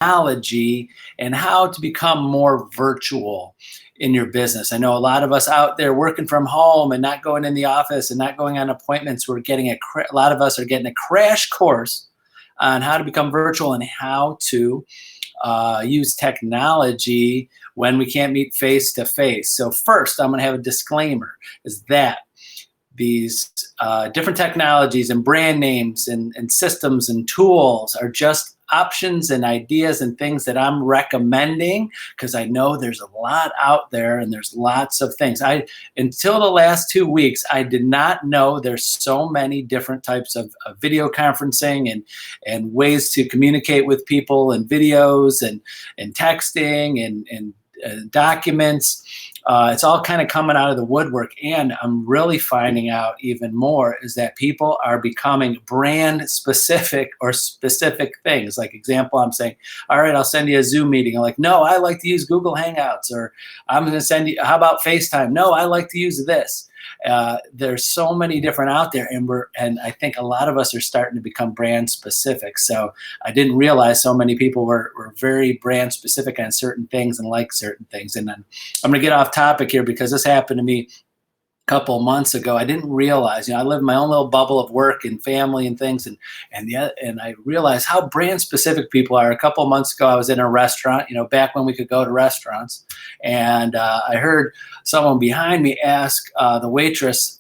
technology and how to become more virtual in your business. I know a lot of us out there working from home and not going in the office and not going on appointments. We're getting a lot of us are getting a crash course on how to become virtual and how to use technology when we can't meet face to face. So first, I'm going to have a disclaimer: is that these different technologies and brand names and systems and tools are just options and ideas and things that I'm recommending, because I know there's a lot out there and there's lots of things. Until the last 2 weeks, I did not know there's so many different types of video conferencing and ways to communicate with people, and videos and texting and documents. It's all kind of coming out of the woodwork, and I'm really finding out even more is that people are becoming brand specific or specific things. Like example, I'm saying, all right, I'll send you a Zoom meeting. I'm like, no, I like to use Google Hangouts. Or I'm going to send you, how about FaceTime? No, I like to use this. There's so many different out there, and I think a lot of us are starting to become brand specific. So I didn't realize so many people were very brand specific on certain things and like certain things. And then I'm going to get off topic here because this happened to me a couple of months ago. I didn't realize, I live in my own little bubble of work and family and things, and I realized how brand specific people are. A couple of months ago, I was in a restaurant, back when we could go to restaurants, and I heard someone behind me ask the waitress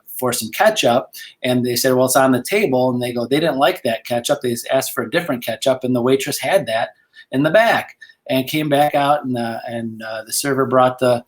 for some ketchup, and they said, well, it's on the table, and they didn't like that ketchup. They asked for a different ketchup, and the waitress had that in the back and came back out, and the server brought the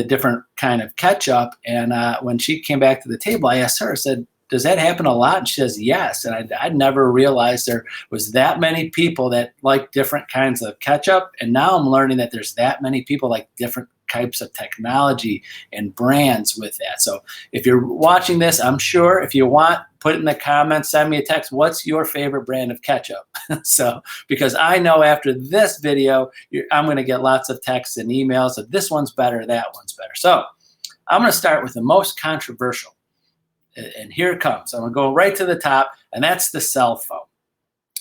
different kind of ketchup. And when she came back to the table, I asked her, I said, does that happen a lot? And she says, yes. And I'd never realized there was that many people that like different kinds of ketchup. And now I'm learning that there's that many people like different types of technology and brands with that. So if you're watching this, I'm sure if you want, put it in the comments, send me a text. What's your favorite brand of ketchup? So, because I know after this video, I'm going to get lots of texts and emails of this one's better, that one's better. So I'm going to start with the most controversial. And here it comes. I'm going to go right to the top, and that's the cell phone.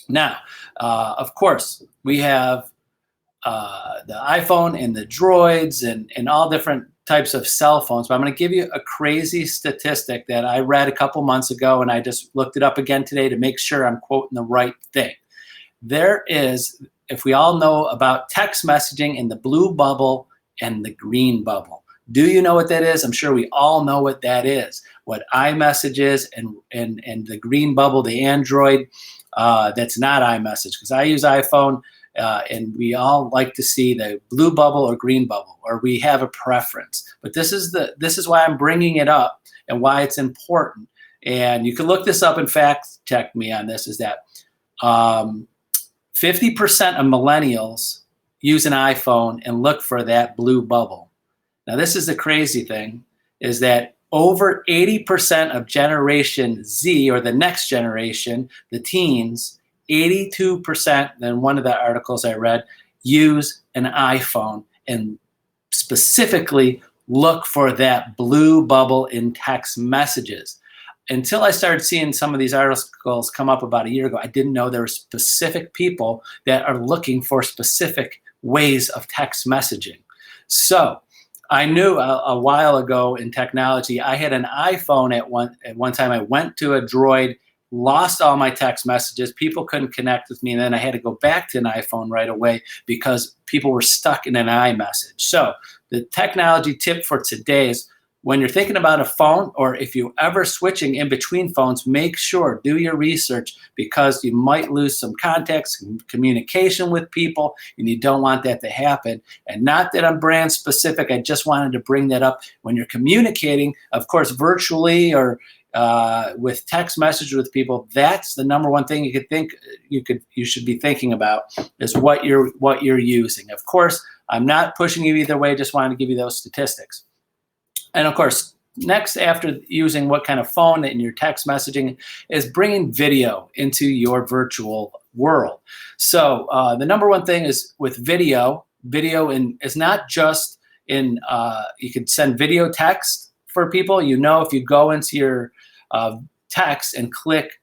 Now, of course, we have the iPhone and the Droids and all different types of cell phones. But I'm going to give you a crazy statistic that I read a couple months ago, and I just looked it up again today to make sure I'm quoting the right thing. There is, if we all know about text messaging in the blue bubble and the green bubble. Do you know what that is? I'm sure we all know what that is. What iMessage is and the green bubble, the Android, that's not iMessage, because I use iPhone. And we all like to see the blue bubble or green bubble, or we have a preference. But this is why I'm bringing it up and why it's important. And you can look this up and fact check me on this. Is that 50% of millennials use an iPhone and look for that blue bubble. Now, this is the crazy thing: is that over 80% of Generation Z, or the next generation, the teens, 82%, in one of the articles I read, use an iPhone and specifically look for that blue bubble in text messages. Until I started seeing some of these articles come up about a year ago, I didn't know there were specific people that are looking for specific ways of text messaging. So I knew a while ago in technology, I had an iPhone at one time. I went to a Droid, lost all my text messages. People couldn't connect with me. And then I had to go back to an iPhone right away because people were stuck in an iMessage. So the technology tip for today is, when you're thinking about a phone, or if you're ever switching in between phones, make sure, do your research, because you might lose some context, communication with people, and you don't want that to happen. And not that I'm brand specific, I just wanted to bring that up. When you're communicating, of course, virtually or with text message with people, that's the number one thing you should be thinking about, is what you're using. Of course, I'm not pushing you either way, just wanted to give you those statistics. And of course, next, after using what kind of phone in your text messaging, is bringing video into your virtual world. So the number one thing is with video is not just in, you could send video text for people. If you go into your text and click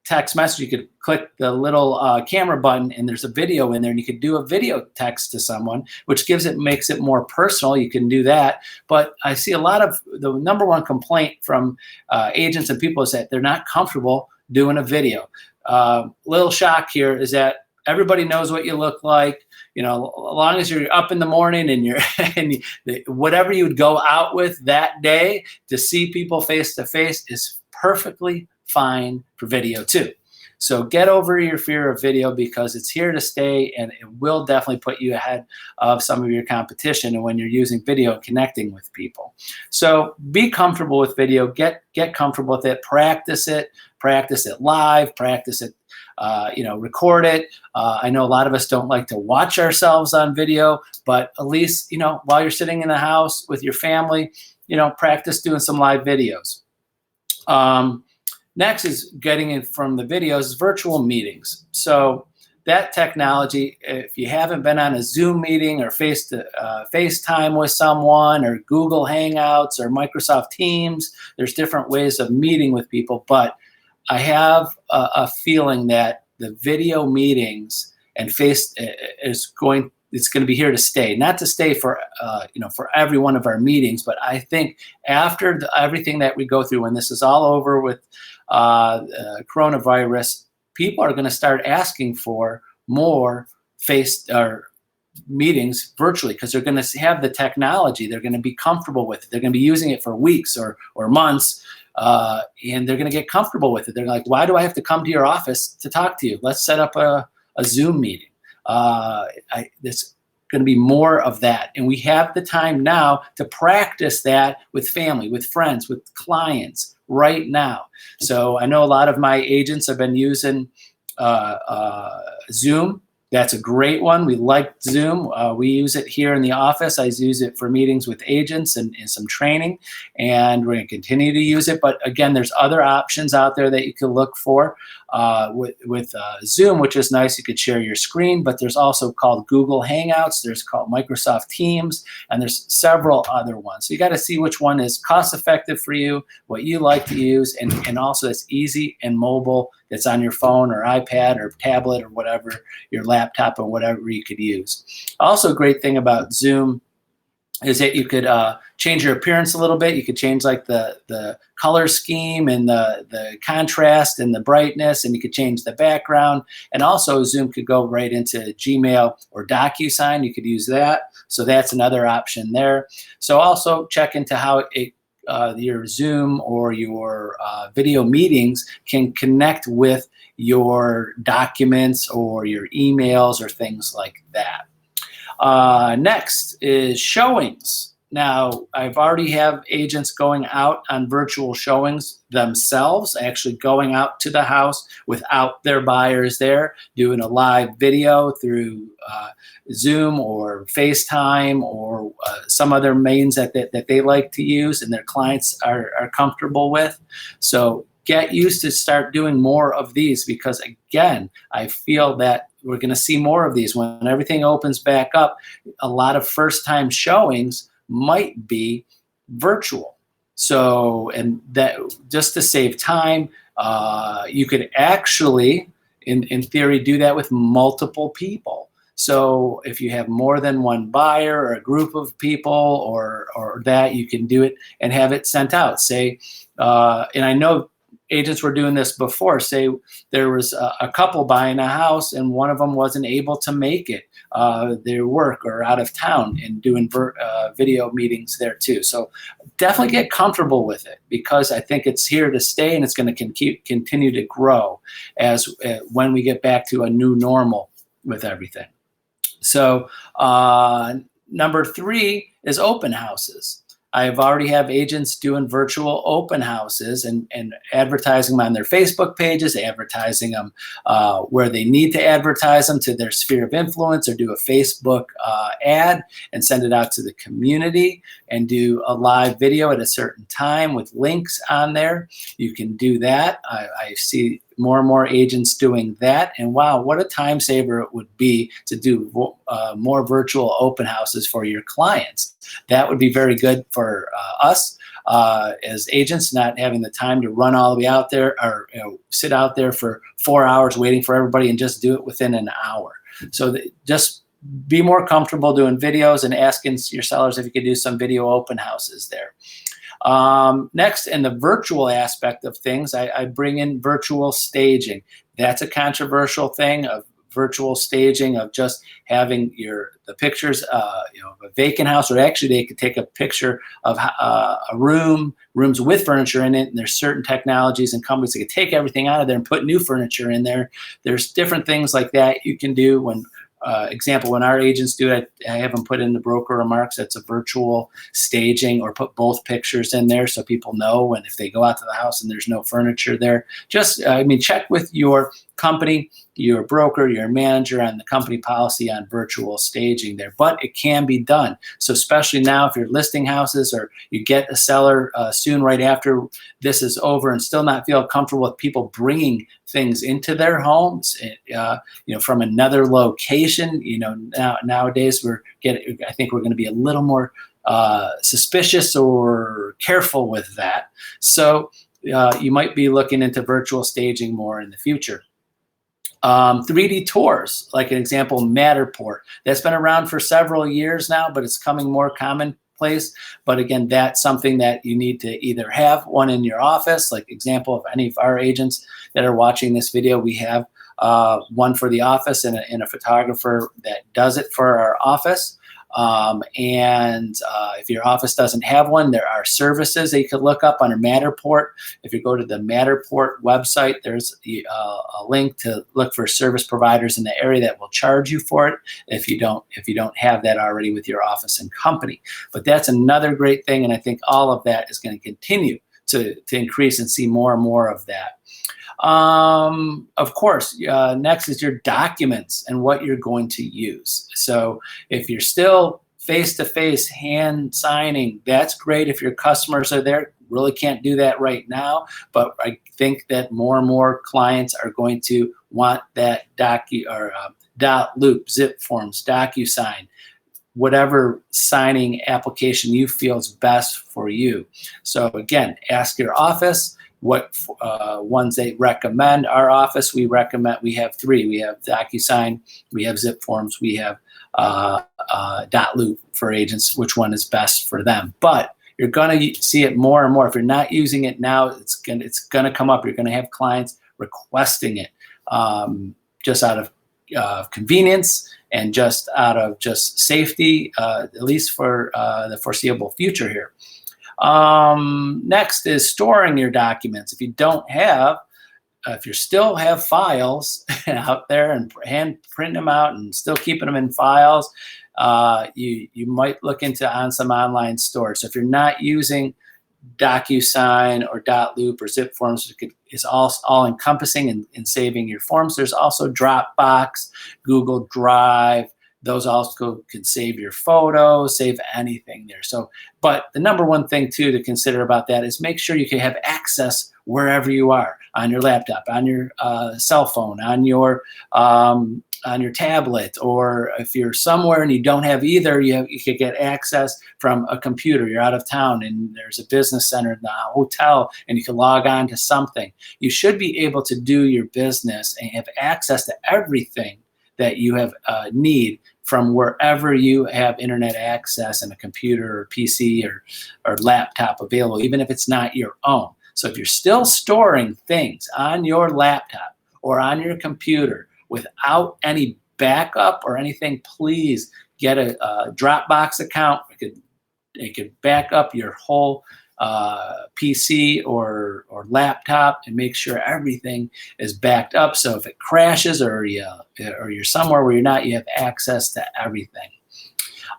text message, you could click the little camera button and there's a video in there, and you could do a video text to someone, which makes it more personal. You can do that. But I see a lot of the number one complaint from agents and people is that they're not comfortable doing a video. Little shock here is that everybody knows what you look like. You know, as long as you're up in the morning and you're and whatever you would go out with that day, to see people face to face is perfectly fine for video too. So get over your fear of video, because it's here to stay, and it will definitely put you ahead of some of your competition and when you're using video and connecting with people. So be comfortable with video, get comfortable with it, practice it live, practice it, record it. I know a lot of us don't like to watch ourselves on video, but at least, while you're sitting in the house with your family, practice doing some live videos. Next is getting in from the videos, virtual meetings. So that technology, if you haven't been on a Zoom meeting or FaceTime with someone, or Google Hangouts or Microsoft Teams, there's different ways of meeting with people. But I have a feeling that the video meetings and it's going to be here to stay. Not to stay for every one of our meetings, but I think after everything that we go through, when this is all over with coronavirus, people are going to start asking for more meetings virtually, because they're going to have the technology. They're going to be comfortable with it. They're going to be using it for weeks or months, and they're going to get comfortable with it. They're like, why do I have to come to your office to talk to you? Let's set up a Zoom meeting. There's going to be more of that. And we have the time now to practice that with family, with friends, with clients right now. So I know a lot of my agents have been using Zoom. That's a great one. We like Zoom. We use it here in the office. I use it for meetings with agents and some training, and we're going to continue to use it. But again, there's other options out there that you can look for with Zoom, which is nice. You could share your screen, but there's also called Google Hangouts. There's called Microsoft Teams, and there's several other ones. So you got to see which one is cost effective for you, what you like to use, and also it's easy and mobile. That's on your phone or iPad or tablet or whatever, your laptop or whatever you could use. Also, a great thing about Zoom is that you could change your appearance a little bit. You could change like the color scheme and the contrast and the brightness, and you could change the background. And also Zoom could go right into Gmail or DocuSign. You could use that. So that's another option there. So also check into how your Zoom or your video meetings can connect with your documents or your emails or things like that. Next is showings. Now, I've already have agents going out on virtual showings themselves, actually going out to the house without their buyers there, doing a live video through Zoom or FaceTime or some other means that they like to use and their clients are comfortable with. So get used to start doing more of these, because again, I feel that we're going to see more of these when everything opens back up. A lot of first-time showings might be virtual. So, and that just to save time, you could actually, in theory, do that with multiple people. So if you have more than one buyer or a group of people or that, you can do it and have it sent out. Say, and I know agents were doing this before. Say there was a couple buying a house and one of them wasn't able to make it, their work or out of town, and doing video meetings there too. So definitely get comfortable with it, because I think it's here to stay and it's going to continue to grow as when we get back to a new normal with everything. So number 3 is open houses. I've already have agents doing virtual open houses and advertising them on their Facebook pages, advertising them where they need to advertise them to their sphere of influence, or do a Facebook ad and send it out to the community, and do a live video at a certain time with links on there. You can do that. I see more and more agents doing that, and wow, what a time saver it would be to do more virtual open houses for your clients. That would be very good for us. as agents, not having the time to run all the way out there or sit out there for 4 hours waiting for everybody, and just do it within an hour. So just be more comfortable doing videos and asking your sellers if you could do some video open houses there. Next, in the virtual aspect of things, I bring in virtual staging. That's a controversial thing, of virtual staging, of just having the pictures, of a vacant house, or actually they could take a picture of rooms with furniture in it, and there's certain technologies and companies that can take everything out of there and put new furniture in there. There's different things like that you can do. When example, when our agents do it, I have them put in the broker remarks, that's a virtual staging, or put both pictures in there so people know when, if they go out to the house and there's no furniture there. Just, check with your company, your broker, your manager on the company policy on virtual staging there, but it can be done. So especially now, if you're listing houses, or you get a seller soon right after this is over and still not feel comfortable with people bringing things into their homes, from another location, nowadays I think we're going to be a little more suspicious or careful with that. So you might be looking into virtual staging more in the future. 3D tours, like an example, Matterport. That's been around for several years now, but it's coming more commonplace. But again, that's something that you need to either have one in your office, like example of any of our agents that are watching this video, we have one for the office and a photographer that does it for our office. If your office doesn't have one, there are services that you could look up under Matterport. If you go to the Matterport website, there's a link to look for service providers in the area that will charge you for it if you don't have that already with your office and company. But that's another great thing, and I think all of that is going to continue to increase and see more and more of that. Of course, next is your documents and what you're going to use. So if you're still face-to-face hand signing, that's great if your customers are there. Really can't do that right now, but I think that more and more clients are going to want that dot loop, zip forms, DocuSign, whatever signing application you feel is best for you. So again, ask your office what ones they recommend. Our office, we have 3. We have DocuSign, we have zip forms, we have dot loop for agents, which one is best for them. But you're going to see it more and more. If you're not using it now, it's going to come up. You're going to have clients requesting it just out of convenience and just out of just safety, at least for the foreseeable future here. Next is storing your documents. If you still have files out there and hand print them out and still keeping them in files, you might look into some online storage. So if you're not using DocuSign or dot loop or zip forms, is all encompassing in saving your forms. There's also Dropbox, Google Drive. Those also can save your photos, save anything there. So, but the number one thing too to consider about that is make sure you can have access wherever you are, on your laptop, on your cell phone, on your tablet, or if you're somewhere and you don't have either, you could get access from a computer. You're out of town and there's a business center in the hotel and you can log on to something. You should be able to do your business and have access to everything that you have need from wherever you have internet access and a computer or PC or laptop available, even if it's not your own. So if you're still storing things on your laptop or on your computer without any backup or anything, please get a Dropbox account. It could back up your whole PC or laptop and make sure everything is backed up. So if it crashes or you're somewhere where you're not, you have access to everything.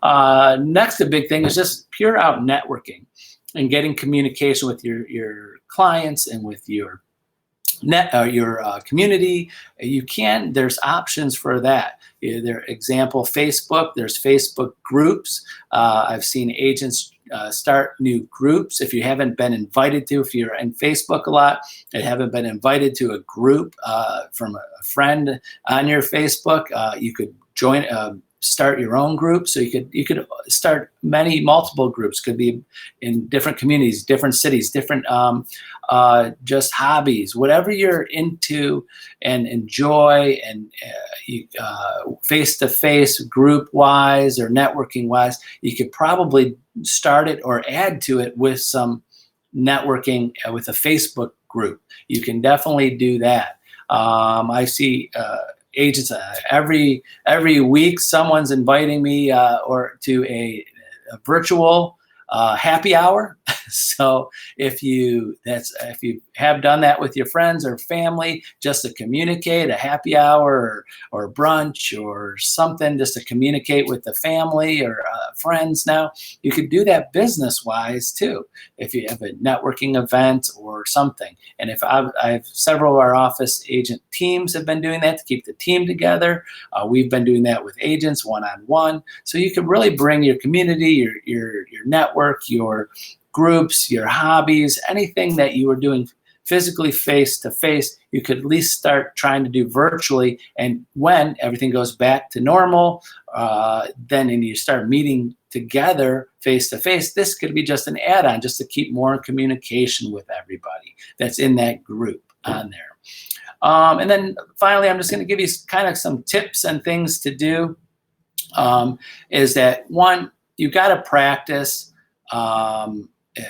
Next, a big thing is just pure out networking and getting communication with your clients and with your community. There's options for that. Example, Facebook, there's Facebook groups. I've seen agents start new groups. If you haven't been invited to, if you're in Facebook a lot and haven't been invited to a group from a friend on your Facebook, you could join, start your own group. So you could start multiple groups. Could be in different communities, different cities, different just hobbies, whatever you're into and enjoy, and face-to-face, group-wise or networking-wise, you could probably start it or add to it with some networking with a Facebook group. You can definitely do that. I see agents every week. Someone's inviting me or to a virtual happy hour. So if you have done that with your friends or family, just to communicate, a happy hour or brunch or something, just to communicate with the family or friends. Now you could do that business wise too, if you have a networking event or something. And if I've several of our office agent teams have been doing that to keep the team together. We've been doing that with agents one-on-one. So you can really bring your community, your network, your groups, your hobbies, anything that you were doing physically face-to-face, you could at least start trying to do virtually. And when everything goes back to normal, then and you start meeting together face-to-face, this could be just an add-on just to keep more in communication with everybody that's in that group on there. And then finally, I'm just going to give you kind of some tips and things to do. Is that one, you got to practice.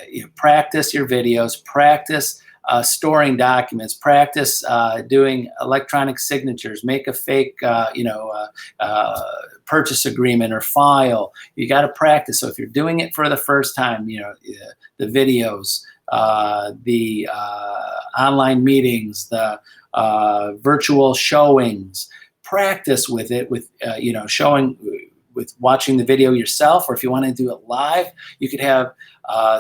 You practice your videos, practice storing documents, practice doing electronic signatures, make a fake, purchase agreement or file. You got to practice. So if you're doing it for the first time, the videos, the online meetings, the virtual showings, practice with it, with showing, with watching the video yourself, or if you want to do it live, you could have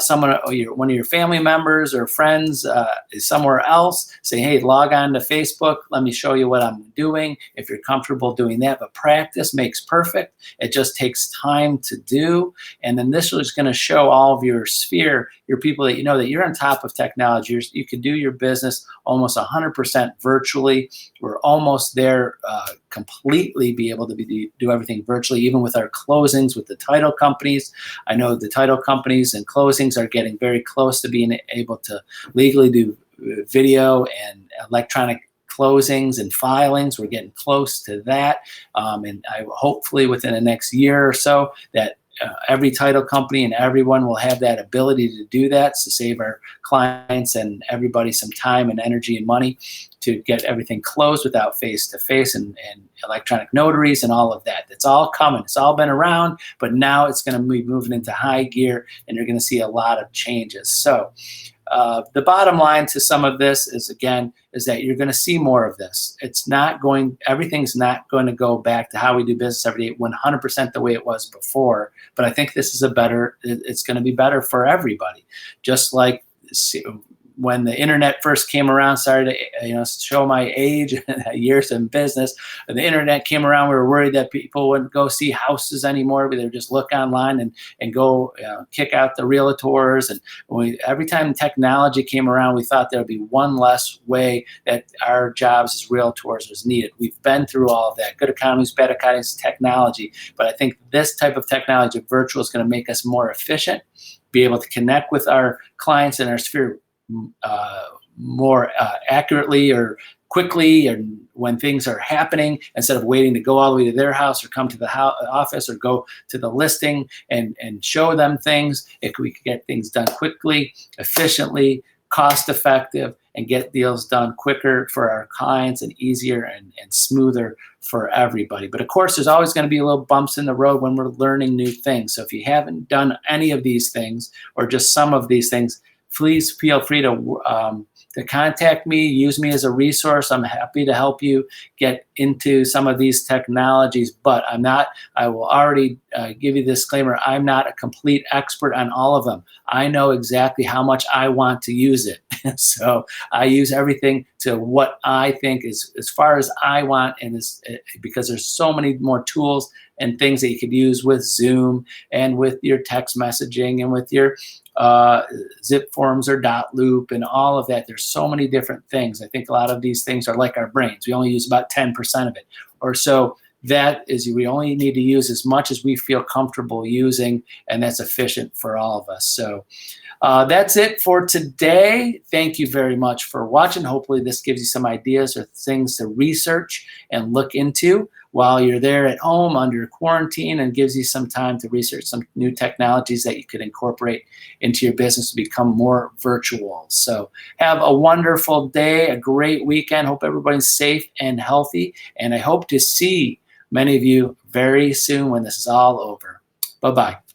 someone, one of your family members or friends is somewhere else, say, hey, log on to Facebook, let me show you what I'm doing, if you're comfortable doing that. But practice makes perfect. It just takes time to do. And then this is going to show all of your sphere, your people that that you're on top of technology. You can do your business almost 100% virtually. We're almost there, completely be able to do everything virtually, even with our closings with the title companies. I know the title companies and closings are getting very close to being able to legally do video and electronic closings and filings. We're getting close to that. And hopefully within the next year or so that every title company and everyone will have that ability to do that, to save our clients and everybody some time and energy and money to get everything closed without face-to-face and electronic notaries and all of that. It's all coming. It's all been around, but now it's going to be moving into high gear, and you're going to see a lot of changes. So the bottom line to some of this is that you're going to see more of this. Everything's not going to go back to how we do business every day 100% the way it was before, but I think this is it's going to be better for everybody. Just like when the internet first came around, sorry to show my age, years in business. When the internet came around, we were worried that people wouldn't go see houses anymore, but they would just look online and go kick out the realtors. And every time technology came around, we thought there would be one less way that our jobs as realtors was needed. We've been through all of that. Good economies, bad economies, technology. But I think this type of technology, virtual, is going to make us more efficient, be able to connect with our clients in our sphere more accurately or quickly, and when things are happening, instead of waiting to go all the way to their house or come to the office or go to the listing and show them things. We could get things done quickly, efficiently, cost effective, and get deals done quicker for our clients and easier and smoother for everybody. But of course, there's always going to be little bumps in the road when we're learning new things. So if you haven't done any of these things or just some of these things, please feel free to contact me, use me as a resource. I'm happy to help you get into some of these technologies, but I will already give you a disclaimer, I'm not a complete expert on all of them. I know exactly how much I want to use it. So I use everything to what I think is as far as I want, and because there's so many more tools and things that you could use with Zoom and with your text messaging and with your zip forms or dot loop and all of that. There's so many different things. I think a lot of these things are like our brains. We only use about 10% of it or so. that is, we only need to use as much as we feel comfortable using, and that's efficient for all of us. So that's it for today. Thank you very much for watching. Hopefully this gives you some ideas or things to research and look into while you're there at home under quarantine, and gives you some time to research some new technologies that you could incorporate into your business to become more virtual. So have a wonderful day, a great weekend. Hope everybody's safe and healthy, and I hope to see many of you very soon when this is all over. Bye-bye.